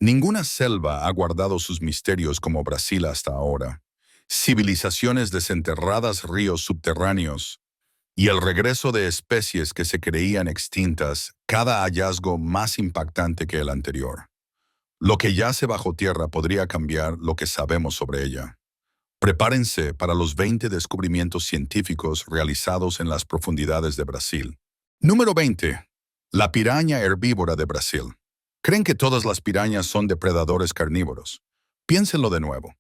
Ninguna selva ha guardado sus misterios como Brasil hasta ahora. Civilizaciones desenterradas, ríos subterráneos y el regreso de especies que se creían extintas, cada hallazgo más impactante que el anterior. Lo que yace bajo tierra podría cambiar lo que sabemos sobre ella. Prepárense para los 20 descubrimientos científicos realizados en las profundidades de Brasil. Número 20. La piraña herbívora de Brasil. ¿Creen que todas las pirañas son depredadores carnívoros? Piénsenlo de nuevo.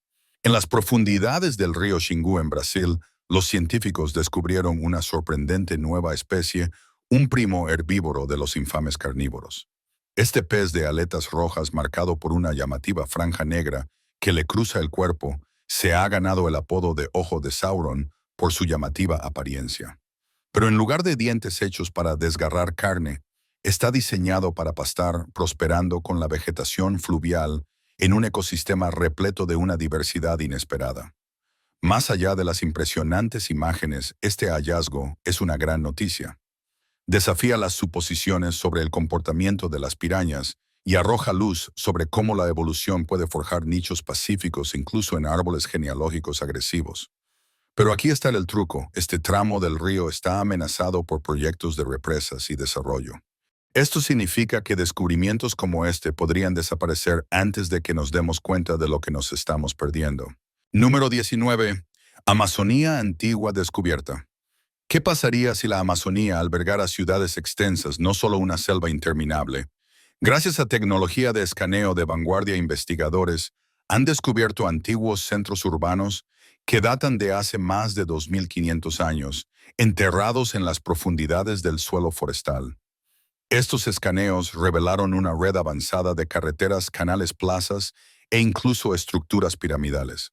En las profundidades del río Xingu en Brasil, los científicos descubrieron una sorprendente nueva especie, un primo herbívoro de los infames carnívoros. Este pez de aletas rojas marcado por una llamativa franja negra que le cruza el cuerpo, se ha ganado el apodo de Ojo de Sauron por su llamativa apariencia. Pero en lugar de dientes hechos para desgarrar carne, está diseñado para pastar prosperando con la vegetación fluvial en un ecosistema repleto de una diversidad inesperada. Más allá de las impresionantes imágenes, este hallazgo es una gran noticia. Desafía las suposiciones sobre el comportamiento de las pirañas y arroja luz sobre cómo la evolución puede forjar nichos pacíficos incluso en árboles genealógicos agresivos. Pero aquí está el truco: este tramo del río está amenazado por proyectos de represas y desarrollo. Esto significa que descubrimientos como este podrían desaparecer antes de que nos demos cuenta de lo que nos estamos perdiendo. Número 19. Amazonía antigua descubierta. ¿Qué pasaría si la Amazonía albergara ciudades extensas, no solo una selva interminable? Gracias a tecnología de escaneo de vanguardia, investigadores han descubierto antiguos centros urbanos que datan de hace más de 2500 años, enterrados en las profundidades del suelo forestal. Estos escaneos revelaron una red avanzada de carreteras, canales, plazas e incluso estructuras piramidales.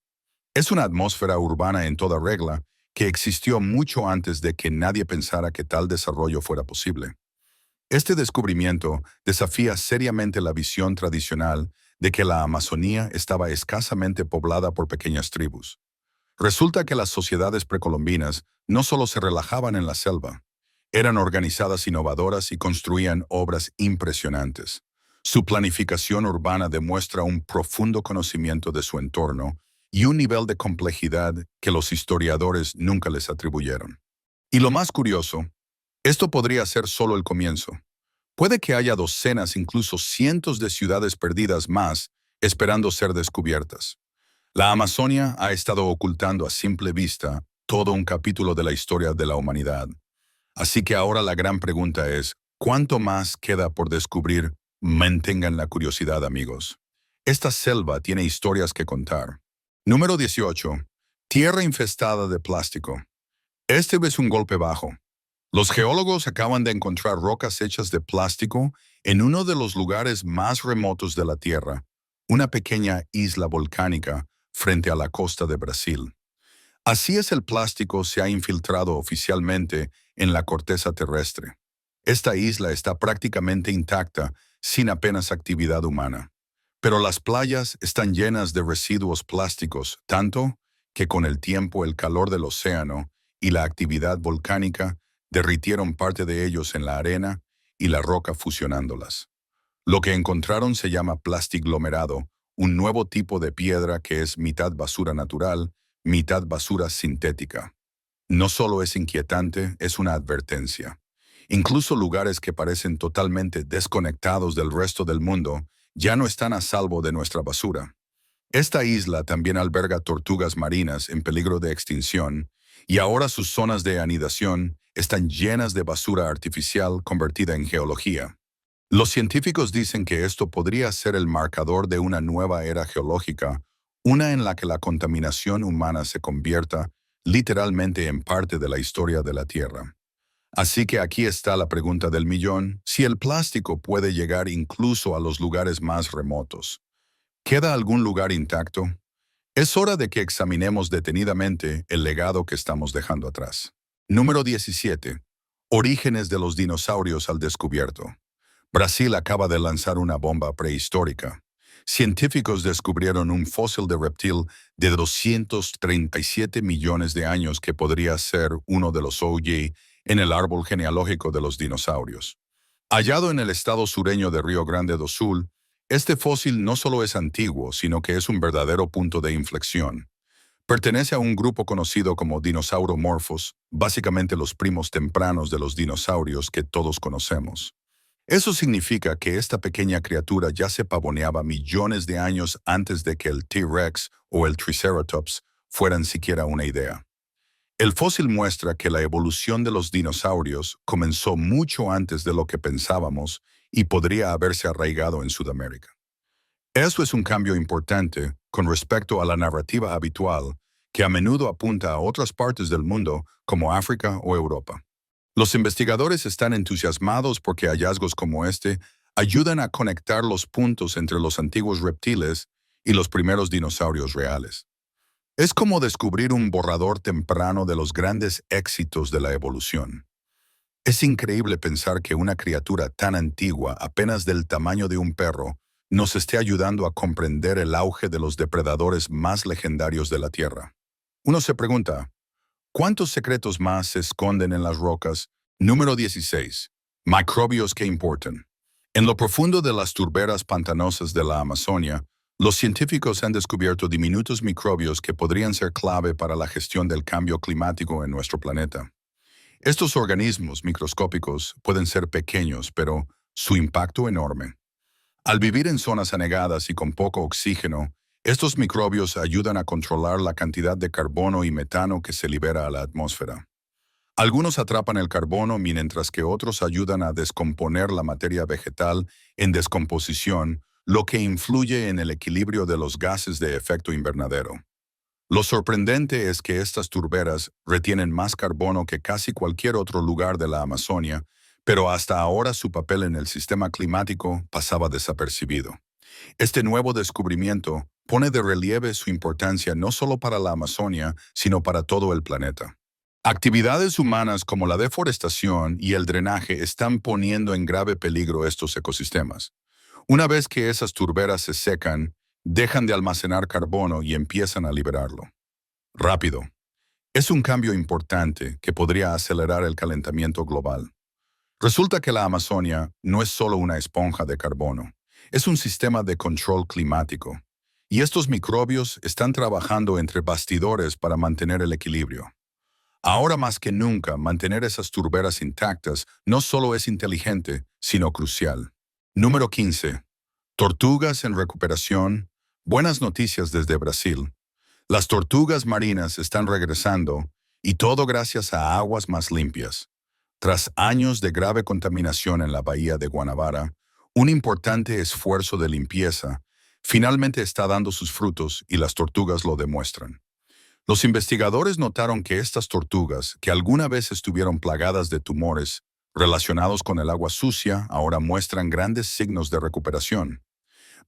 Es una atmósfera urbana en toda regla que existió mucho antes de que nadie pensara que tal desarrollo fuera posible. Este descubrimiento desafía seriamente la visión tradicional de que la Amazonía estaba escasamente poblada por pequeñas tribus. Resulta que las sociedades precolombinas no solo se relajaban en la selva, eran organizadas innovadoras y construían obras impresionantes. Su planificación urbana demuestra un profundo conocimiento de su entorno y un nivel de complejidad que los historiadores nunca les atribuyeron. Y lo más curioso, esto podría ser solo el comienzo. Puede que haya docenas, incluso cientos de ciudades perdidas más esperando ser descubiertas. La Amazonia ha estado ocultando a simple vista todo un capítulo de la historia de la humanidad. Así que ahora la gran pregunta es, ¿cuánto más queda por descubrir? Mantengan la curiosidad, amigos. Esta selva tiene historias que contar. Número 18. Tierra infestada de plástico. Este es un golpe bajo. Los geólogos acaban de encontrar rocas hechas de plástico en uno de los lugares más remotos de la Tierra, una pequeña isla volcánica frente a la costa de Brasil. Así es, el plástico se ha infiltrado oficialmente en la corteza terrestre. Esta isla está prácticamente intacta, sin apenas actividad humana. Pero las playas están llenas de residuos plásticos, tanto que con el tiempo el calor del océano y la actividad volcánica derritieron parte de ellos en la arena y la roca fusionándolas. Lo que encontraron se llama plastiglomerado, un nuevo tipo de piedra que es mitad basura natural, mitad basura sintética. No solo es inquietante, es una advertencia. Incluso lugares que parecen totalmente desconectados del resto del mundo ya no están a salvo de nuestra basura. Esta isla también alberga tortugas marinas en peligro de extinción, y ahora sus zonas de anidación están llenas de basura artificial convertida en geología. Los científicos dicen que esto podría ser el marcador de una nueva era geológica, una en la que la contaminación humana se convierta literalmente en parte de la historia de la Tierra. Así que aquí está la pregunta del millón: si el plástico puede llegar incluso a los lugares más remotos, ¿queda algún lugar intacto? Es hora de que examinemos detenidamente el legado que estamos dejando atrás. Número 17. Orígenes de los dinosaurios al descubierto. Brasil acaba de lanzar una bomba prehistórica. Científicos descubrieron un fósil de reptil de 237 millones de años que podría ser uno de los OG en el árbol genealógico de los dinosaurios. Hallado en el estado sureño de Río Grande do Sul, Este fósil no solo es antiguo, sino que es un verdadero punto de inflexión. Pertenece a un grupo conocido como dinosauromorphos, básicamente los primos tempranos de los dinosaurios que todos conocemos. Eso significa que esta pequeña criatura ya se pavoneaba millones de años antes de que el T-Rex o el Triceratops fueran siquiera una idea. El fósil muestra que la evolución de los dinosaurios comenzó mucho antes de lo que pensábamos y podría haberse arraigado en Sudamérica. Eso es un cambio importante con respecto a la narrativa habitual, que a menudo apunta a otras partes del mundo como África o Europa. Los investigadores están entusiasmados porque hallazgos como este ayudan a conectar los puntos entre los antiguos reptiles y los primeros dinosaurios reales. Es como descubrir un borrador temprano de los grandes éxitos de la evolución. Es increíble pensar que una criatura tan antigua, apenas del tamaño de un perro, nos esté ayudando a comprender el auge de los depredadores más legendarios de la Tierra. Uno se pregunta, ¿cuántos secretos más se esconden en las rocas? Número 16. Microbios que importan. En lo profundo de las turberas pantanosas de la Amazonia, los científicos han descubierto diminutos microbios que podrían ser clave para la gestión del cambio climático en nuestro planeta. Estos organismos microscópicos pueden ser pequeños, pero su impacto enorme. Al vivir en zonas anegadas y con poco oxígeno, estos microbios ayudan a controlar la cantidad de carbono y metano que se libera a la atmósfera. Algunos atrapan el carbono mientras que otros ayudan a descomponer la materia vegetal en descomposición, lo que influye en el equilibrio de los gases de efecto invernadero. Lo sorprendente es que estas turberas retienen más carbono que casi cualquier otro lugar de la Amazonia, pero hasta ahora su papel en el sistema climático pasaba desapercibido. Este nuevo descubrimiento pone de relieve su importancia no solo para la Amazonia, sino para todo el planeta. Actividades humanas como la deforestación y el drenaje están poniendo en grave peligro estos ecosistemas. Una vez que esas turberas se secan, dejan de almacenar carbono y empiezan a liberarlo. Rápido. Es un cambio importante que podría acelerar el calentamiento global. Resulta que la Amazonia no es solo una esponja de carbono, es un sistema de control climático. Y estos microbios están trabajando entre bastidores para mantener el equilibrio. Ahora más que nunca, mantener esas turberas intactas no solo es inteligente, sino crucial. Número 15. Tortugas en recuperación. Buenas noticias desde Brasil. Las tortugas marinas están regresando, y todo gracias a aguas más limpias. Tras años de grave contaminación en la bahía de Guanabara, un importante esfuerzo de limpieza finalmente está dando sus frutos y las tortugas lo demuestran. Los investigadores notaron que estas tortugas, que alguna vez estuvieron plagadas de tumores relacionados con el agua sucia, ahora muestran grandes signos de recuperación.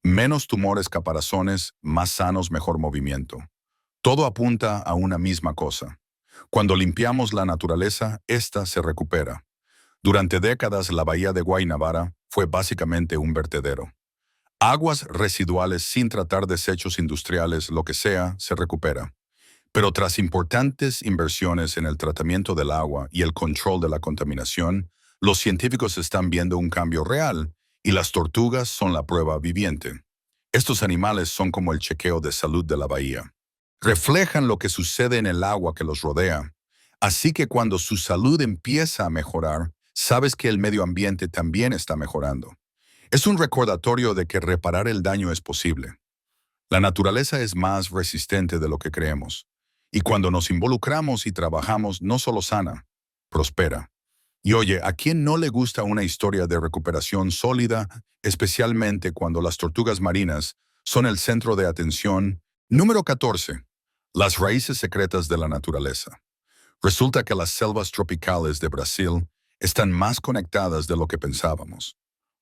Menos tumores caparazones, más sanos, mejor movimiento. Todo apunta a una misma cosa. Cuando limpiamos la naturaleza, ésta se recupera. Durante décadas, la bahía de Guanabara fue básicamente un vertedero. Aguas residuales sin tratar desechos industriales, lo que sea, se recupera. Pero tras importantes inversiones en el tratamiento del agua y el control de la contaminación, los científicos están viendo un cambio real y las tortugas son la prueba viviente. Estos animales son como el chequeo de salud de la bahía. Reflejan lo que sucede en el agua que los rodea. Así que cuando su salud empieza a mejorar, sabes que el medio ambiente también está mejorando. Es un recordatorio de que reparar el daño es posible. La naturaleza es más resistente de lo que creemos. Y cuando nos involucramos y trabajamos, no solo sana, prospera. Y oye, ¿a quién no le gusta una historia de recuperación sólida, especialmente cuando las tortugas marinas son el centro de atención? Número 14. Las raíces secretas de la naturaleza. Resulta que las selvas tropicales de Brasil están más conectadas de lo que pensábamos.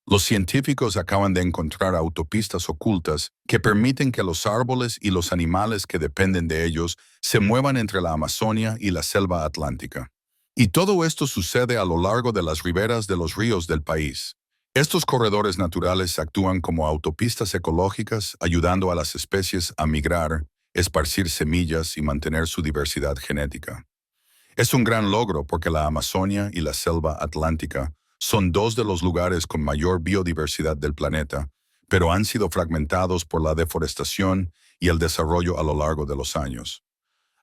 Los científicos acaban de encontrar autopistas ocultas que permiten que los árboles y los animales que dependen de ellos se muevan entre la Amazonia y la selva atlántica. Y todo esto sucede a lo largo de las riberas de los ríos del país. Estos corredores naturales actúan como autopistas ecológicas, ayudando a las especies a migrar, esparcir semillas y mantener su diversidad genética. Es un gran logro porque la Amazonia y la selva atlántica son dos de los lugares con mayor biodiversidad del planeta, pero han sido fragmentados por la deforestación y el desarrollo a lo largo de los años.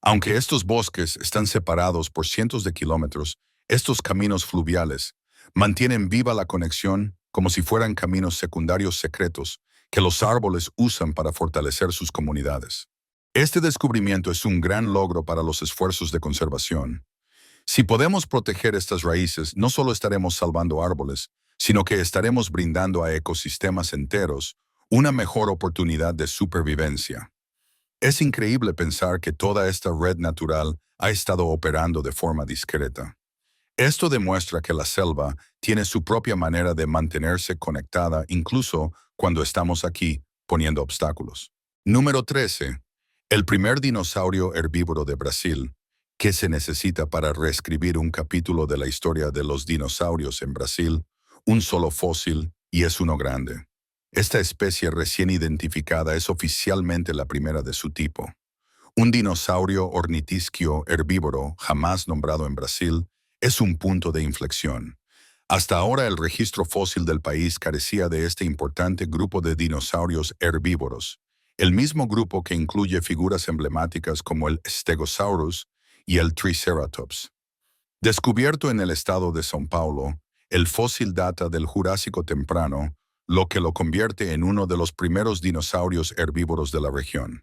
Aunque estos bosques están separados por cientos de kilómetros, estos caminos fluviales mantienen viva la conexión como si fueran caminos secundarios secretos que los árboles usan para fortalecer sus comunidades. Este descubrimiento es un gran logro para los esfuerzos de conservación. Si podemos proteger estas raíces, no solo estaremos salvando árboles, sino que estaremos brindando a ecosistemas enteros una mejor oportunidad de supervivencia. Es increíble pensar que toda esta red natural ha estado operando de forma discreta. Esto demuestra que la selva tiene su propia manera de mantenerse conectada incluso cuando estamos aquí poniendo obstáculos. Número 13. El primer dinosaurio herbívoro de Brasil. ¿Qué se necesita para reescribir un capítulo de la historia de los dinosaurios en Brasil? Un solo fósil, y es uno grande. Esta especie recién identificada es oficialmente la primera de su tipo. Un dinosaurio ornitisquio herbívoro jamás nombrado en Brasil es un punto de inflexión. Hasta ahora el registro fósil del país carecía de este importante grupo de dinosaurios herbívoros, el mismo grupo que incluye figuras emblemáticas como el Stegosaurus y el Triceratops. Descubierto en el estado de São Paulo, el fósil data del Jurásico temprano, lo que lo convierte en uno de los primeros dinosaurios herbívoros de la región.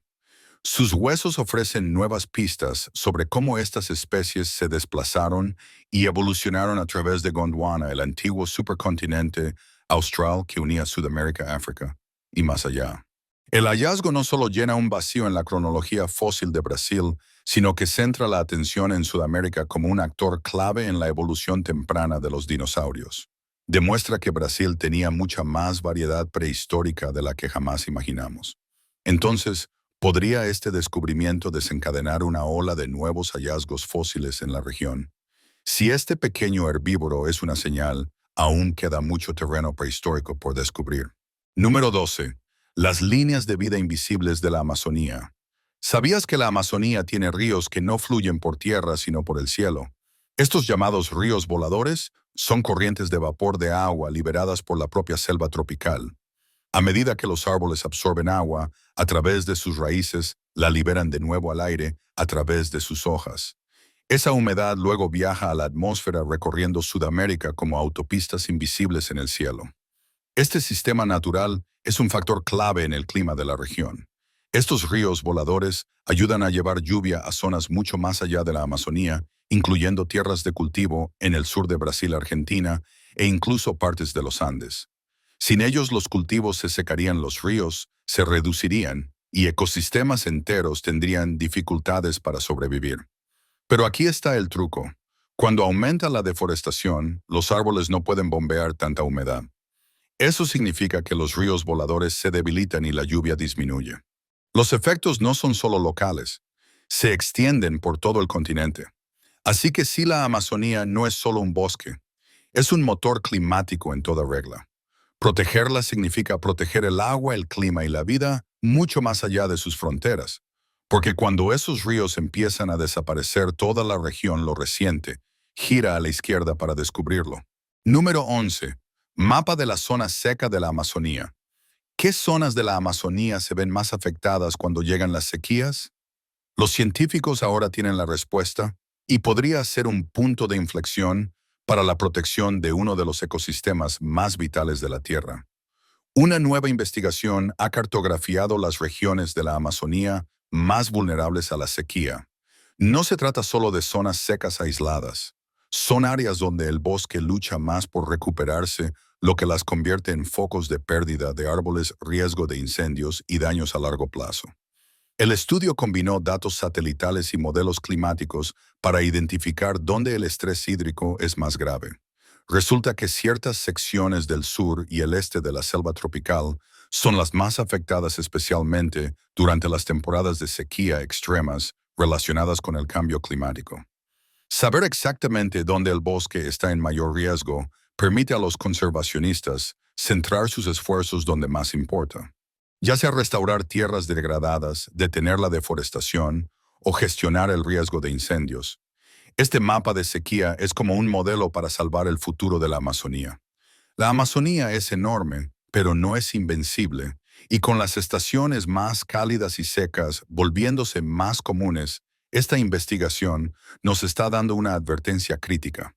Sus huesos ofrecen nuevas pistas sobre cómo estas especies se desplazaron y evolucionaron a través de Gondwana, el antiguo supercontinente austral que unía Sudamérica a África, y más allá. El hallazgo no solo llena un vacío en la cronología fósil de Brasil, sino que centra la atención en Sudamérica como un actor clave en la evolución temprana de los dinosaurios. Demuestra que Brasil tenía mucha más variedad prehistórica de la que jamás imaginamos. Entonces, ¿podría este descubrimiento desencadenar una ola de nuevos hallazgos fósiles en la región? Si este pequeño herbívoro es una señal, aún queda mucho terreno prehistórico por descubrir. Número 12. Las líneas de vida invisibles de la Amazonía. ¿Sabías que la Amazonía tiene ríos que no fluyen por tierra sino por el cielo? Estos llamados ríos voladores son corrientes de vapor de agua liberadas por la propia selva tropical. A medida que los árboles absorben agua a través de sus raíces, la liberan de nuevo al aire a través de sus hojas. Esa humedad luego viaja a la atmósfera recorriendo Sudamérica como autopistas invisibles en el cielo. Este sistema natural es un factor clave en el clima de la región. Estos ríos voladores ayudan a llevar lluvia a zonas mucho más allá de la Amazonía, incluyendo tierras de cultivo en el sur de Brasil, Argentina e incluso partes de los Andes. Sin ellos los cultivos se secarían, los ríos se reducirían y ecosistemas enteros tendrían dificultades para sobrevivir. Pero aquí está el truco. Cuando aumenta la deforestación, los árboles no pueden bombear tanta humedad. Eso significa que los ríos voladores se debilitan y la lluvia disminuye. Los efectos no son solo locales, se extienden por todo el continente. Así que si la Amazonía no es solo un bosque, es un motor climático en toda regla. Protegerla significa proteger el agua, el clima y la vida mucho más allá de sus fronteras, porque cuando esos ríos empiezan a desaparecer, toda la región lo resiente, gira a la izquierda para descubrirlo. Número 11. Mapa de la zona seca de la Amazonía. ¿Qué zonas de la Amazonía se ven más afectadas cuando llegan las sequías? Los científicos ahora tienen la respuesta y podría ser un punto de inflexión para la protección de uno de los ecosistemas más vitales de la Tierra. Una nueva investigación ha cartografiado las regiones de la Amazonía más vulnerables a la sequía. No se trata solo de zonas secas aisladas. Son áreas donde el bosque lucha más por recuperarse, lo que las convierte en focos de pérdida de árboles, riesgo de incendios y daños a largo plazo. El estudio combinó datos satelitales y modelos climáticos para identificar dónde el estrés hídrico es más grave. Resulta que ciertas secciones del sur y el este de la selva tropical son las más afectadas, especialmente durante las temporadas de sequía extremas relacionadas con el cambio climático. Saber exactamente dónde el bosque está en mayor riesgo permite a los conservacionistas centrar sus esfuerzos donde más importa, ya sea restaurar tierras degradadas, detener la deforestación o gestionar el riesgo de incendios. Este mapa de sequía es como un modelo para salvar el futuro de la Amazonía. La Amazonía es enorme, pero no es invencible, y con las estaciones más cálidas y secas volviéndose más comunes, esta investigación nos está dando una advertencia crítica.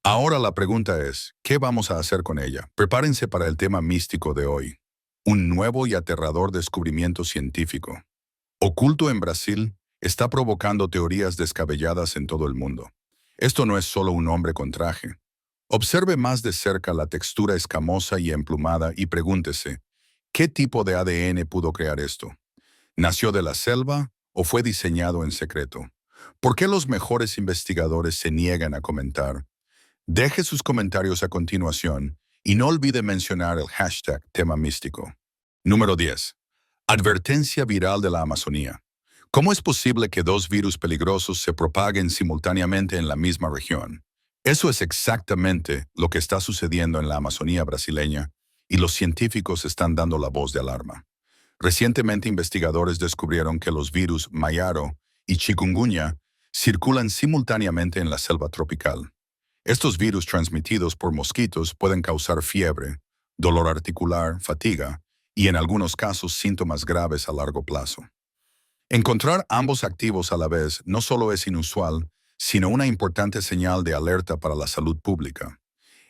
Ahora la pregunta es, ¿qué vamos a hacer con ella? Prepárense para el tema místico de hoy. Un nuevo y aterrador descubrimiento científico. Oculto en Brasil, está provocando teorías descabelladas en todo el mundo. Esto no es solo un hombre con traje. Observe más de cerca la textura escamosa y emplumada y pregúntese, ¿qué tipo de ADN pudo crear esto? ¿Nació de la selva o fue diseñado en secreto? ¿Por qué los mejores investigadores se niegan a comentar? Deje sus comentarios a continuación y no olvide mencionar el hashtag tema místico. Número 10. Advertencia viral de la Amazonía. ¿Cómo es posible que dos virus peligrosos se propaguen simultáneamente en la misma región? Eso es exactamente lo que está sucediendo en la Amazonía brasileña y los científicos están dando la voz de alarma. Recientemente investigadores descubrieron que los virus Mayaro y Chikungunya circulan simultáneamente en la selva tropical. Estos virus transmitidos por mosquitos pueden causar fiebre, dolor articular, fatiga y en algunos casos síntomas graves a largo plazo. Encontrar ambos activos a la vez no solo es inusual, sino una importante señal de alerta para la salud pública.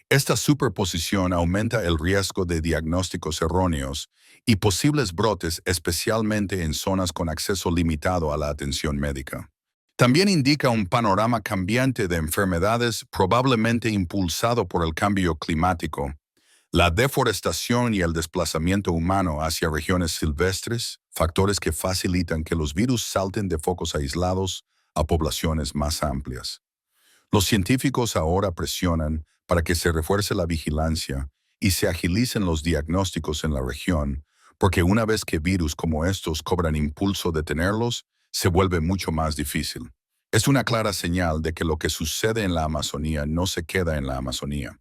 Esta superposición aumenta el riesgo de diagnósticos erróneos y posibles brotes, especialmente en zonas con acceso limitado a la atención médica. También indica un panorama cambiante de enfermedades probablemente impulsado por el cambio climático, la deforestación y el desplazamiento humano hacia regiones silvestres, factores que facilitan que los virus salten de focos aislados a poblaciones más amplias. Los científicos ahora presionan para que se refuerce la vigilancia y se agilicen los diagnósticos en la región, porque una vez que virus como estos cobran impulso detenerlos, se vuelve mucho más difícil. Es una clara señal de que lo que sucede en la Amazonía no se queda en la Amazonía.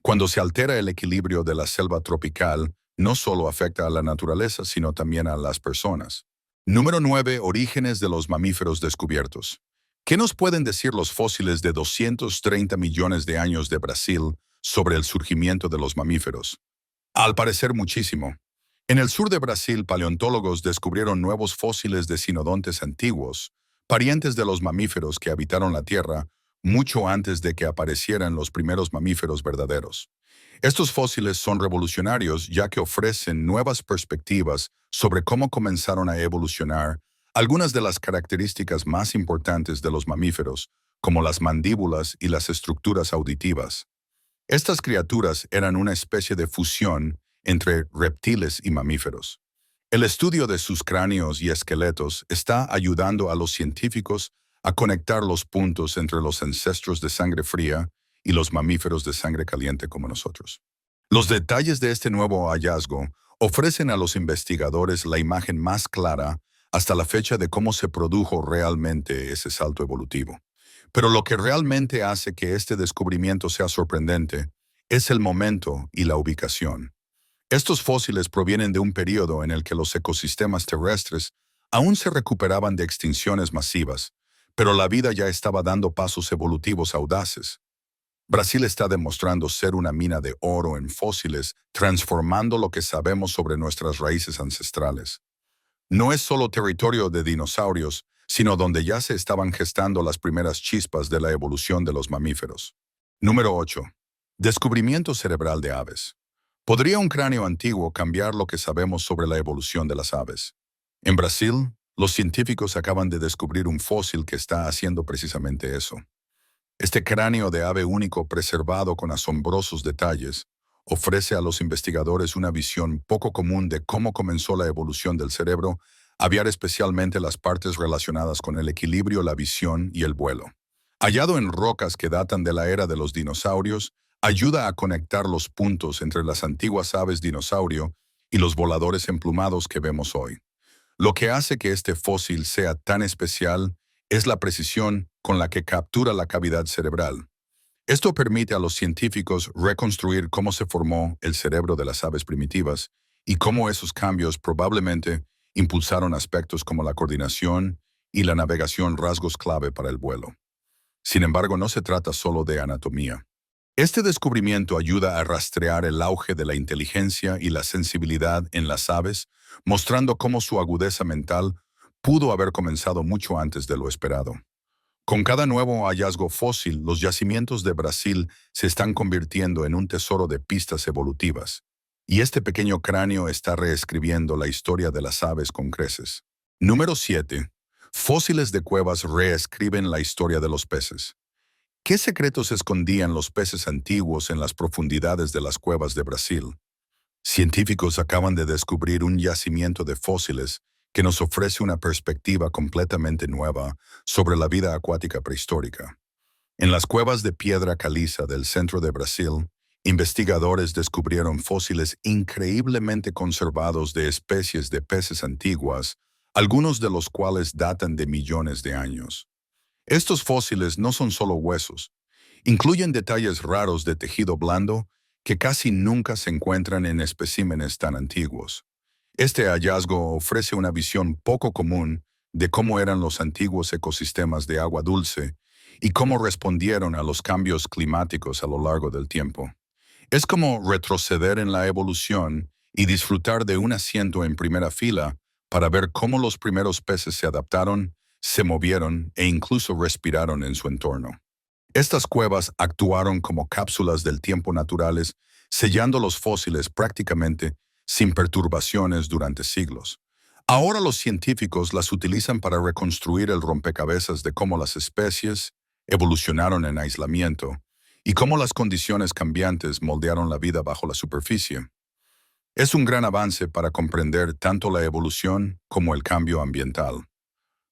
Cuando se altera el equilibrio de la selva tropical, no solo afecta a la naturaleza, sino también a las personas. Número 9. Orígenes de los mamíferos descubiertos. ¿Qué nos pueden decir los fósiles de 230 millones de años de Brasil sobre el surgimiento de los mamíferos? Al parecer muchísimo. En el sur de Brasil, paleontólogos descubrieron nuevos fósiles de sinodontes antiguos, parientes de los mamíferos que habitaron la Tierra mucho antes de que aparecieran los primeros mamíferos verdaderos. Estos fósiles son revolucionarios ya que ofrecen nuevas perspectivas sobre cómo comenzaron a evolucionar algunas de las características más importantes de los mamíferos, como las mandíbulas y las estructuras auditivas. Estas criaturas eran una especie de fusión entre reptiles y mamíferos. El estudio de sus cráneos y esqueletos está ayudando a los científicos a conectar los puntos entre los ancestros de sangre fría y los mamíferos de sangre caliente como nosotros. Los detalles de este nuevo hallazgo ofrecen a los investigadores la imagen más clara hasta la fecha de cómo se produjo realmente ese salto evolutivo. Pero lo que realmente hace que este descubrimiento sea sorprendente es el momento y la ubicación. Estos fósiles provienen de un periodo en el que los ecosistemas terrestres aún se recuperaban de extinciones masivas, pero la vida ya estaba dando pasos evolutivos audaces. Brasil está demostrando ser una mina de oro en fósiles, transformando lo que sabemos sobre nuestras raíces ancestrales. No es solo territorio de dinosaurios, sino donde ya se estaban gestando las primeras chispas de la evolución de los mamíferos. Número 8. Descubrimiento cerebral de aves. ¿Podría un cráneo antiguo cambiar lo que sabemos sobre la evolución de las aves? En Brasil, los científicos acaban de descubrir un fósil que está haciendo precisamente eso. Este cráneo de ave único preservado con asombrosos detalles ofrece a los investigadores una visión poco común de cómo comenzó la evolución del cerebro, aviar especialmente las partes relacionadas con el equilibrio, la visión y el vuelo. Hallado en rocas que datan de la era de los dinosaurios, ayuda a conectar los puntos entre las antiguas aves dinosaurio y los voladores emplumados que vemos hoy. Lo que hace que este fósil sea tan especial es la precisión con la que captura la cavidad cerebral. Esto permite a los científicos reconstruir cómo se formó el cerebro de las aves primitivas y cómo esos cambios probablemente impulsaron aspectos como la coordinación y la navegación, rasgos clave para el vuelo. Sin embargo, no se trata solo de anatomía. Este descubrimiento ayuda a rastrear el auge de la inteligencia y la sensibilidad en las aves, mostrando cómo su agudeza mental pudo haber comenzado mucho antes de lo esperado. Con cada nuevo hallazgo fósil, los yacimientos de Brasil se están convirtiendo en un tesoro de pistas evolutivas, y este pequeño cráneo está reescribiendo la historia de las aves con creces. Número 7. Fósiles de cuevas reescriben la historia de los peces. ¿Qué secretos escondían los peces antiguos en las profundidades de las cuevas de Brasil? Científicos acaban de descubrir un yacimiento de fósiles que nos ofrece una perspectiva completamente nueva sobre la vida acuática prehistórica. En las cuevas de piedra caliza del centro de Brasil, investigadores descubrieron fósiles increíblemente conservados de especies de peces antiguas, algunos de los cuales datan de millones de años. Estos fósiles no son solo huesos, incluyen detalles raros de tejido blando que casi nunca se encuentran en especímenes tan antiguos. Este hallazgo ofrece una visión poco común de cómo eran los antiguos ecosistemas de agua dulce y cómo respondieron a los cambios climáticos a lo largo del tiempo. Es como retroceder en la evolución y disfrutar de un asiento en primera fila para ver cómo los primeros peces se adaptaron, se movieron e incluso respiraron en su entorno. Estas cuevas actuaron como cápsulas del tiempo naturales, sellando los fósiles prácticamente sin perturbaciones durante siglos. Ahora los científicos las utilizan para reconstruir el rompecabezas de cómo las especies evolucionaron en aislamiento y cómo las condiciones cambiantes moldearon la vida bajo la superficie. Es un gran avance para comprender tanto la evolución como el cambio ambiental.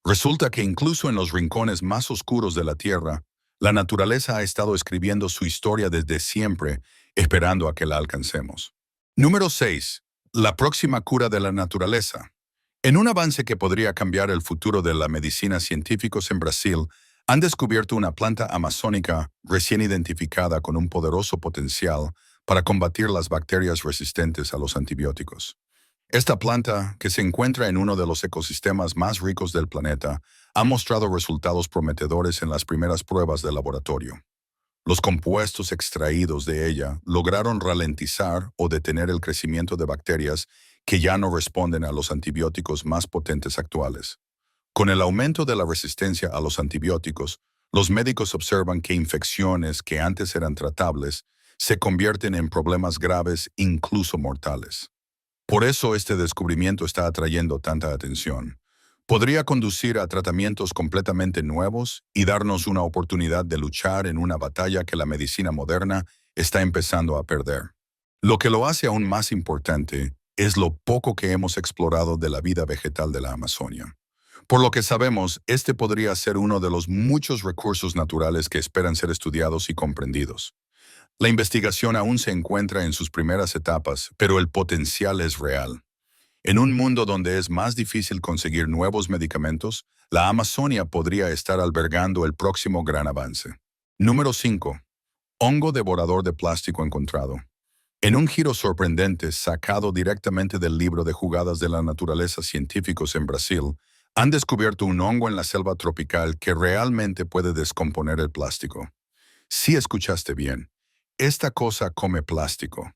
Resulta que incluso en los rincones más oscuros de la Tierra, la naturaleza ha estado escribiendo su historia desde siempre, esperando a que la alcancemos. Número 6. La próxima cura de la naturaleza. En un avance que podría cambiar el futuro de la medicina, científicos en Brasil han descubierto una planta amazónica recién identificada con un poderoso potencial para combatir las bacterias resistentes a los antibióticos. Esta planta, que se encuentra en uno de los ecosistemas más ricos del planeta, ha mostrado resultados prometedores en las primeras pruebas de laboratorio. Los compuestos extraídos de ella lograron ralentizar o detener el crecimiento de bacterias que ya no responden a los antibióticos más potentes actuales. Con el aumento de la resistencia a los antibióticos, los médicos observan que infecciones que antes eran tratables se convierten en problemas graves, incluso mortales. Por eso este descubrimiento está atrayendo tanta atención. Podría conducir a tratamientos completamente nuevos y darnos una oportunidad de luchar en una batalla que la medicina moderna está empezando a perder. Lo que lo hace aún más importante es lo poco que hemos explorado de la vida vegetal de la Amazonia. Por lo que sabemos, este podría ser uno de los muchos recursos naturales que esperan ser estudiados y comprendidos. La investigación aún se encuentra en sus primeras etapas, pero el potencial es real. En un mundo donde es más difícil conseguir nuevos medicamentos, la Amazonia podría estar albergando el próximo gran avance. Número 5. Hongo devorador de plástico encontrado. En un giro sorprendente sacado directamente del libro de jugadas de la naturaleza, científicos en Brasil han descubierto un hongo en la selva tropical que realmente puede descomponer el plástico. Si escuchaste bien, esta cosa come plástico.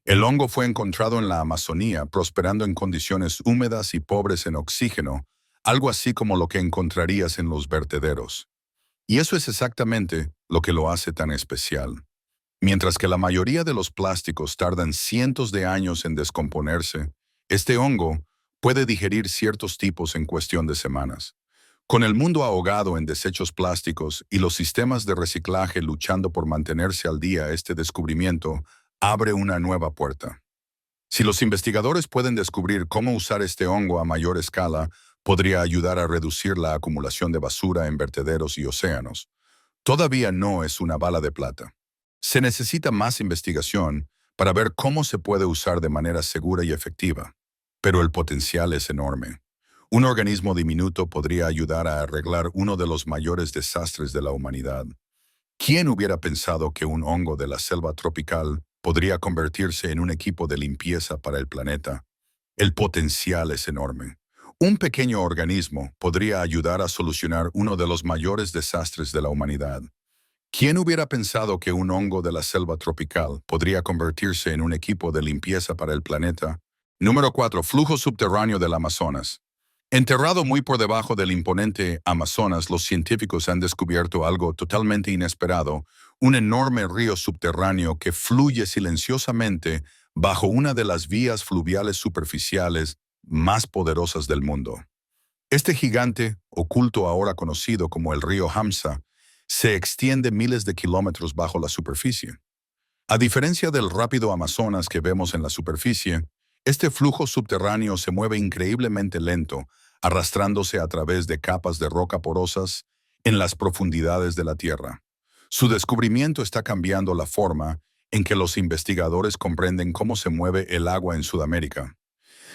El hongo fue encontrado en la Amazonía, prosperando en condiciones húmedas y pobres en oxígeno, algo así como lo que encontrarías en los vertederos. Y eso es exactamente lo que lo hace tan especial. Mientras que la mayoría de los plásticos tardan cientos de años en descomponerse, este hongo puede digerir ciertos tipos en cuestión de semanas. Con el mundo ahogado en desechos plásticos y los sistemas de reciclaje luchando por mantenerse al día, este descubrimiento abre una nueva puerta. Si los investigadores pueden descubrir cómo usar este hongo a mayor escala, podría ayudar a reducir la acumulación de basura en vertederos y océanos. Todavía no es una bala de plata. Se necesita más investigación para ver cómo se puede usar de manera segura y efectiva, pero el potencial es enorme. Un organismo diminuto podría ayudar a arreglar uno de los mayores desastres de la humanidad. ¿Quién hubiera pensado que un hongo de la selva tropical podría convertirse en un equipo de limpieza para el planeta? El potencial es enorme. Un pequeño organismo podría ayudar a solucionar uno de los mayores desastres de la humanidad. ¿Quién hubiera pensado que un hongo de la selva tropical podría convertirse en un equipo de limpieza para el planeta? Número 4. Flujo subterráneo del Amazonas. Enterrado muy por debajo del imponente Amazonas, los científicos han descubierto algo totalmente inesperado, un enorme río subterráneo que fluye silenciosamente bajo una de las vías fluviales superficiales más poderosas del mundo. Este gigante, oculto ahora conocido como el río Hamza, se extiende miles de kilómetros bajo la superficie. A diferencia del rápido Amazonas que vemos en la superficie, este flujo subterráneo se mueve increíblemente lento, arrastrándose a través de capas de roca porosas en las profundidades de la Tierra. Su descubrimiento está cambiando la forma en que los investigadores comprenden cómo se mueve el agua en Sudamérica.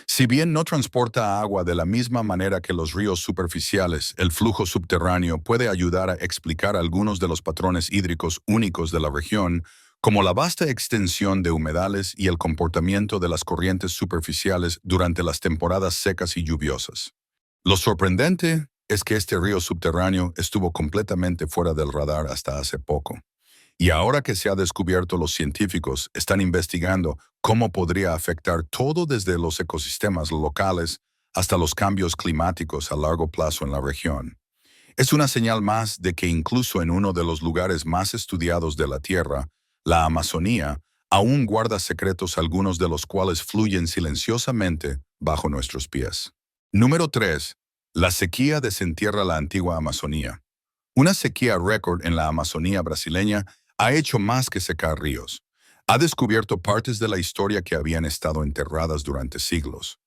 Si bien no transporta agua de la misma manera que los ríos superficiales, el flujo subterráneo puede ayudar a explicar algunos de los patrones hídricos únicos de la región, como la vasta extensión de humedales y el comportamiento de las corrientes superficiales durante las temporadas secas y lluviosas. Lo sorprendente es que este río subterráneo estuvo completamente fuera del radar hasta hace poco. Y ahora que se ha descubierto, los científicos están investigando cómo podría afectar todo desde los ecosistemas locales hasta los cambios climáticos a largo plazo en la región. Es una señal más de que incluso en uno de los lugares más estudiados de la Tierra, la Amazonía, aún guarda secretos, algunos de los cuales fluyen silenciosamente bajo nuestros pies. Número 3. La sequía desentierra la antigua Amazonía. Una sequía récord en la Amazonía brasileña ha hecho más que secar ríos. Ha descubierto partes de la historia que habían estado enterradas durante siglos.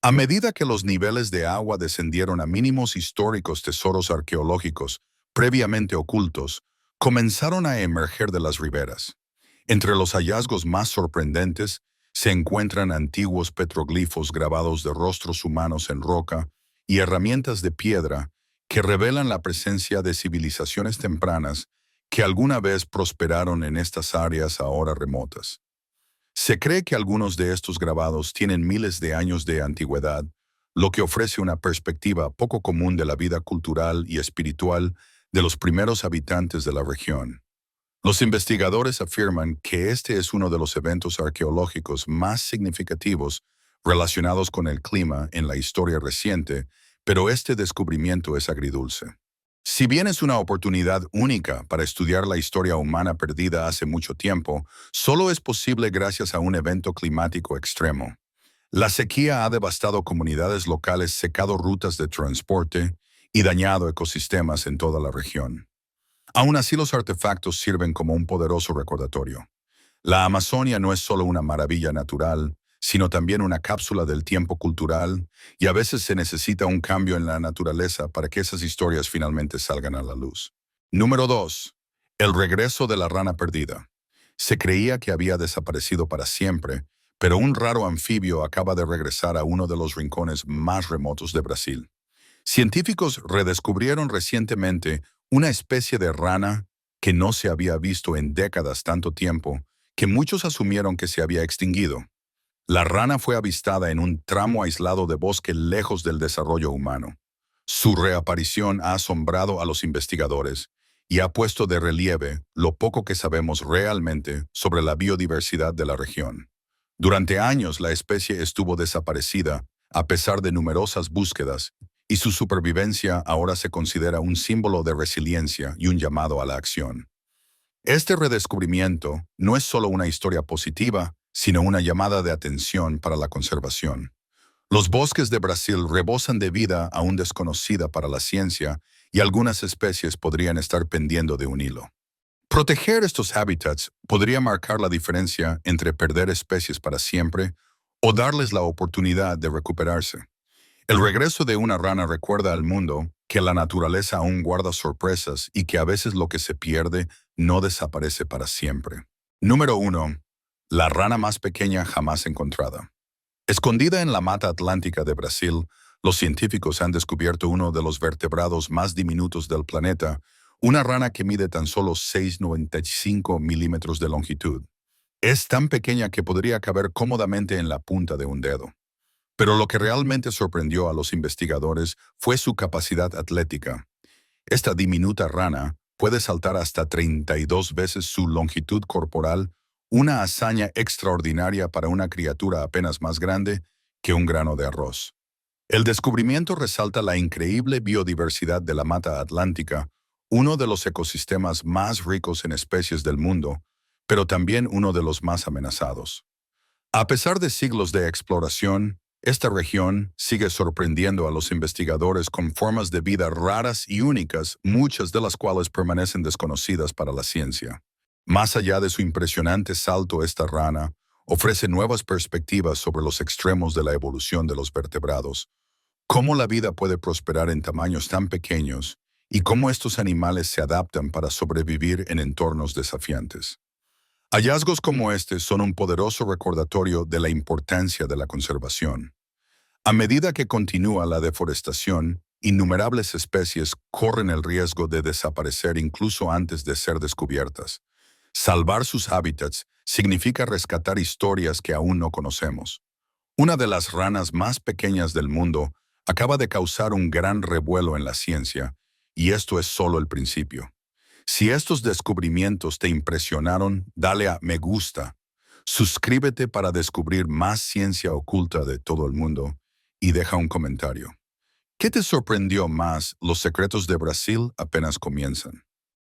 A medida que los niveles de agua descendieron a mínimos históricos, tesoros arqueológicos previamente ocultos comenzaron a emerger de las riberas. Entre los hallazgos más sorprendentes se encuentran antiguos petroglifos grabados de rostros humanos en roca y herramientas de piedra que revelan la presencia de civilizaciones tempranas que alguna vez prosperaron en estas áreas ahora remotas. Se cree que algunos de estos grabados tienen miles de años de antigüedad, lo que ofrece una perspectiva poco común de la vida cultural y espiritual de los primeros habitantes de la región. Los investigadores afirman que este es uno de los eventos arqueológicos más significativos relacionados con el clima en la historia reciente, pero este descubrimiento es agridulce. Si bien es una oportunidad única para estudiar la historia humana perdida hace mucho tiempo, solo es posible gracias a un evento climático extremo. La sequía ha devastado comunidades locales, secado rutas de transporte y dañado ecosistemas en toda la región. Aún así, los artefactos sirven como un poderoso recordatorio. La Amazonia no es solo una maravilla natural, sino también una cápsula del tiempo cultural, y a veces se necesita un cambio en la naturaleza para que esas historias finalmente salgan a la luz. Número 2. El regreso de la rana perdida. Se creía que había desaparecido para siempre, pero un raro anfibio acaba de regresar a uno de los rincones más remotos de Brasil. Científicos redescubrieron recientemente una especie de rana que no se había visto en décadas, tanto tiempo que muchos asumieron que se había extinguido. La rana fue avistada en un tramo aislado de bosque lejos del desarrollo humano. Su reaparición ha asombrado a los investigadores y ha puesto de relieve lo poco que sabemos realmente sobre la biodiversidad de la región. Durante años la especie estuvo desaparecida a pesar de numerosas búsquedas, y su supervivencia ahora se considera un símbolo de resiliencia y un llamado a la acción. Este redescubrimiento no es solo una historia positiva, sino una llamada de atención para la conservación. Los bosques de Brasil rebosan de vida aún desconocida para la ciencia y algunas especies podrían estar pendiendo de un hilo. Proteger estos hábitats podría marcar la diferencia entre perder especies para siempre o darles la oportunidad de recuperarse. El regreso de una rana recuerda al mundo que la naturaleza aún guarda sorpresas y que a veces lo que se pierde no desaparece para siempre. Número 1. La rana más pequeña jamás encontrada. Escondida en la mata atlántica de Brasil, los científicos han descubierto uno de los vertebrados más diminutos del planeta, una rana que mide tan solo 6,95 milímetros de longitud. Es tan pequeña que podría caber cómodamente en la punta de un dedo. Pero lo que realmente sorprendió a los investigadores fue su capacidad atlética. Esta diminuta rana puede saltar hasta 32 veces su longitud corporal, una hazaña extraordinaria para una criatura apenas más grande que un grano de arroz. El descubrimiento resalta la increíble biodiversidad de la mata atlántica, uno de los ecosistemas más ricos en especies del mundo, pero también uno de los más amenazados. A pesar de siglos de exploración, esta región sigue sorprendiendo a los investigadores con formas de vida raras y únicas, muchas de las cuales permanecen desconocidas para la ciencia. Más allá de su impresionante salto, esta rana ofrece nuevas perspectivas sobre los extremos de la evolución de los vertebrados, cómo la vida puede prosperar en tamaños tan pequeños y cómo estos animales se adaptan para sobrevivir en entornos desafiantes. Hallazgos como este son un poderoso recordatorio de la importancia de la conservación. A medida que continúa la deforestación, innumerables especies corren el riesgo de desaparecer incluso antes de ser descubiertas. Salvar sus hábitats significa rescatar historias que aún no conocemos. Una de las ranas más pequeñas del mundo acaba de causar un gran revuelo en la ciencia, y esto es solo el principio. Si estos descubrimientos te impresionaron, dale a me gusta. Suscríbete para descubrir más ciencia oculta de todo el mundo y deja un comentario. ¿Qué te sorprendió más? Los secretos de Brasil apenas comienzan.